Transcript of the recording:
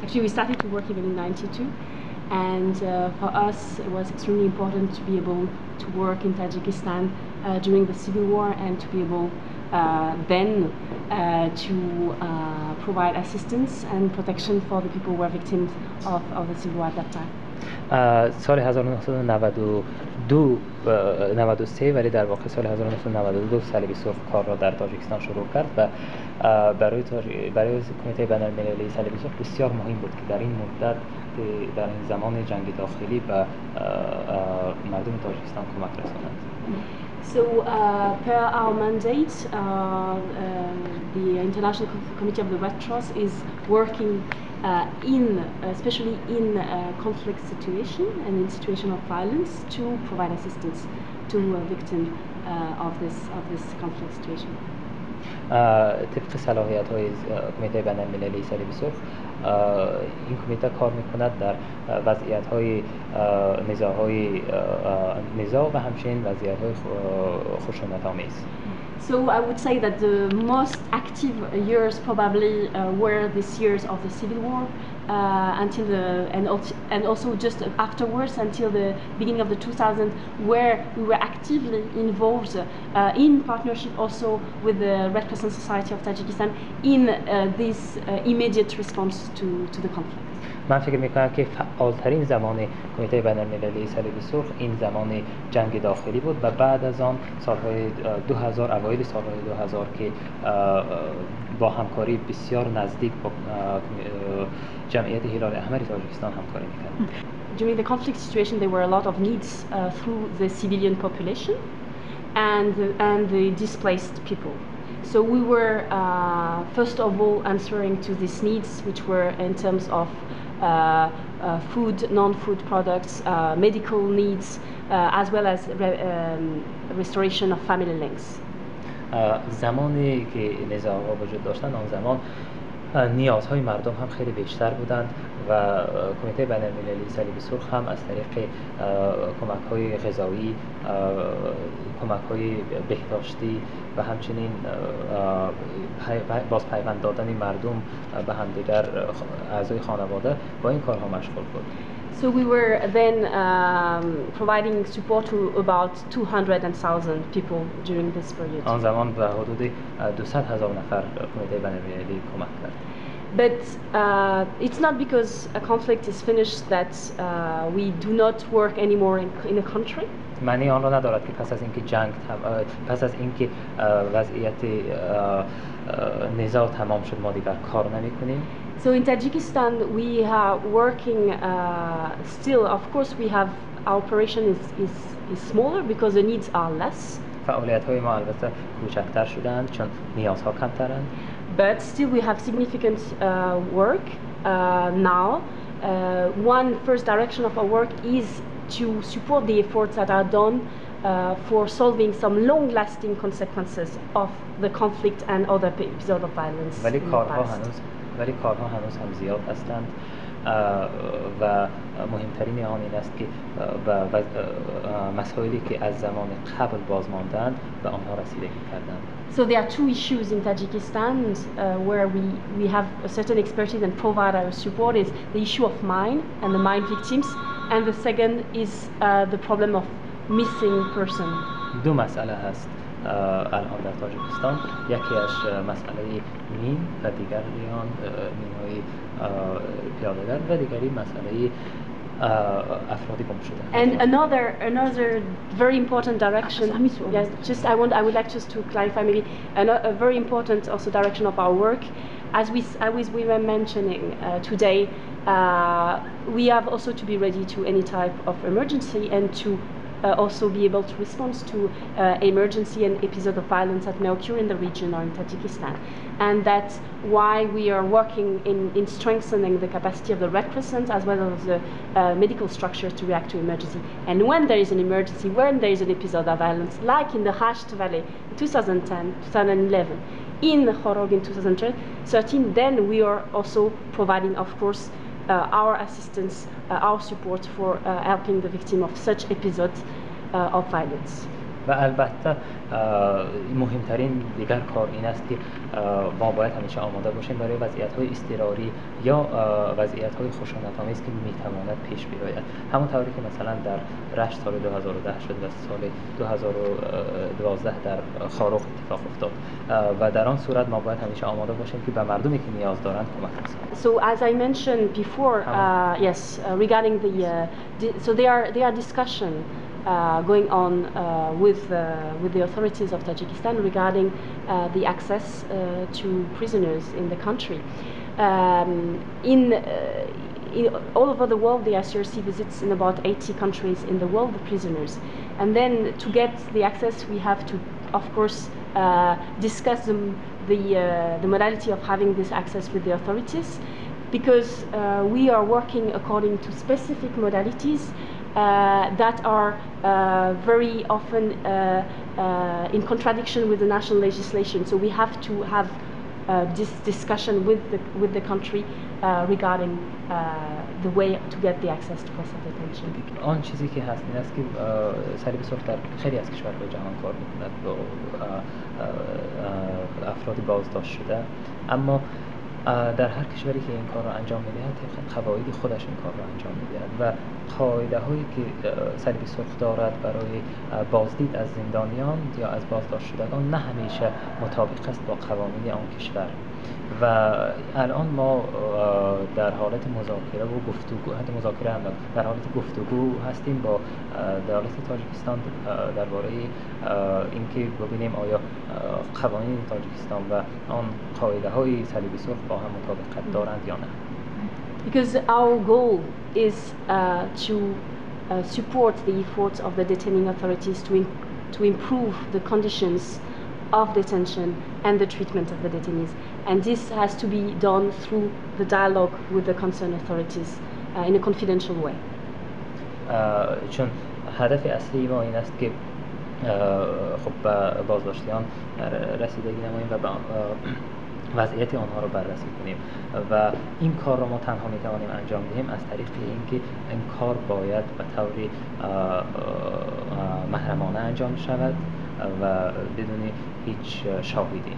Actually, we started to work even in '92, and for us it was extremely important to be able to work in Tajikistan during the civil war, and to be able then to provide assistance and protection for the people who were victims of the civil war at that time. سال 1993 ولی در واقع سال 1992 صلیبی سرخ کار را در تاجیکستان شروع کرد و برای کمیته بین‌المللی صلیبی سرخ بسیار مهم بود که در این مدت در این زمان جنگ داخلی به مردم تاجیکستان کمک رساند. So, per our mandate, the International Committee of the Red Cross is working especially in conflict situation and in situation of violence, to provide assistance to a victim of this conflict situation. طبق صلاحیت‌های کمیته بین‌المللی صلیبی سرخ این کمیته کار می‌کند در وضعیت‌های نزاع و همچنین وضعیت‌های خشونت‌آمیز. So I would say that the most active years probably were these years of the civil war, until and also just afterwards until the beginning of the 2000s, where we were actively involved in partnership also with the Red Crescent Society of Tajikistan in this immediate response to the conflict. من فکر میکنم که فعالترین زمان کمیته بین‌المللی صلیبی سرخ این زمان جنگ داخلی بود و بعد از آن سالهای 2000 اوایل سالهای 2000 که با همکاری بسیار نزدیک با جمعیت هلال احمر تاجیکستان همکاری میکرد. During the conflict situation there were a lot of needs through the civilian population and the displaced people. So we were first of all answering to these needs, which were in terms of food, non-food products, medical needs, as well as restoration of family links. زمانی که نزاع‌ها وجود داشتند آن زمان نیازهای مردم هم خیلی بیشتر بودند و کمیته بین‌المللی صلیبی سرخ هم از طریق کمک‌های غذایی، کمک‌های بهداشتی و همچنین باز پیوند دادن مردم به همدیگر، اعضای خانواده، با این کارها مشغول بود. So we were then providing support to about 200,000 people during this period. آن زمان به حدود 200,000 نفر کمیته بین‌المللی کمک کرد. But it's not because a conflict is finished that we do not work anymore in a country. معنی آن را ندارد که پس از اینکه وضعیت نزاع تمام شد ما دیگر کار نمی‌کنیم. So in Tajikistan we are working still. Of course we have our operation is smaller because the needs are less. فعالیت‌های ما البته کوچکتر شدند چون نیازها کمترند. But still we have significant work now. One first direction of our work is to support the efforts that are done for solving some long-lasting consequences of the conflict and other episodes of violence. ولی کارها هنوز هم زیاد هستند و مهمترین آن این است که مسائلی که از زمان قبل بازماندند به آنها رسیدگی کردند. So there are two issues in Tajikistan where we have a certain expertise and provide our support. Is the issue of mine and the mine victims, and the second is the problem of missing person. دو مسئله هست الان در تاجیکستان، یکیش مسئله مین و دیگری آن مین‌های پیاده‌گر و دیگری مسئله افرادی گم شده. And another very important direction. Yes, I would like just to clarify maybe a very important also direction of our work. As we were mentioning today, we have also to be ready to any type of emergency and to also be able to respond to emergency and episode of violence that may occur in the region or in Tajikistan. And that's why we are working in strengthening the capacity of the Red Crescent as well as the medical structure to react to emergency. And when there is an emergency, when there is an episode of violence, like in the Hasht Valley in 2010, 2011, in Khorog in 2013, then we are also providing, of course, our assistance, our support for helping the victim of such episodes of violence. و البته مهمترین دیگر کار این است که ما باید همیشه آماده باشیم برای وضعیت‌های اضطراری یا وضعیت‌های خشونت‌آمیز که می‌تواند پیش بیاید. همون طوری که مثلا در رشت سال 2010 شد و سال 2012 در خاروق اتفاق افتاد و در آن صورت ما باید همیشه آماده باشیم که به مردمی که نیاز دارند کمک رسانیم. So as I mentioned before, regarding so there are discussion going on with the authorities of Tajikistan regarding the access to prisoners in the country. In all over the world, the ICRC visits in about 80 countries in the world the prisoners, and then to get the access, we have to, of course, discuss the modality of having this access with the authorities, because we are working according to specific modalities that are very often in contradiction with the national legislation. So we have to have this discussion with the country regarding the way to get the access to place of detention. آن چیزی که هست این است که صلیب سرخ در خیلی از کشورهای جهان کار می‌کند با افراد بازداشت شده، اما در هر کشوری که این کار را انجام می‌دهد قواعد خودش این کار را انجام می‌دهد و قاعده‌هایی که صلیب سرخ دارد برای بازدید از زندانیان یا از بازداشت شدگان نه همیشه مطابق است با قوانین آن کشور. و الان ما در حالت مذاکره و گفتگو، حتی مذاکره هم در حالت گفتگو هستیم با دولت تاجیکستان درباره اینکه ببینیم آیا قوانین تاجیکستان و آن قاعده‌های صلیب سرخ با هم مطابقت دارند یا نه. Because our goal is to support the efforts of the detaining authorities to improve the conditions of detention and the treatment of the detainees, and this has to be done through the dialogue with the concerned authorities in a confidential way. چون هدف اصلی ما این است که خب بازداشتیان رسیدگی نماییم و وضعیت آنها را بررسی کنیم و این کار را ما تنها میتوانیم انجام دهیم از طریق اینکه این کار باید به طور محرمانه انجام شود و بدون هیچ شاهدی.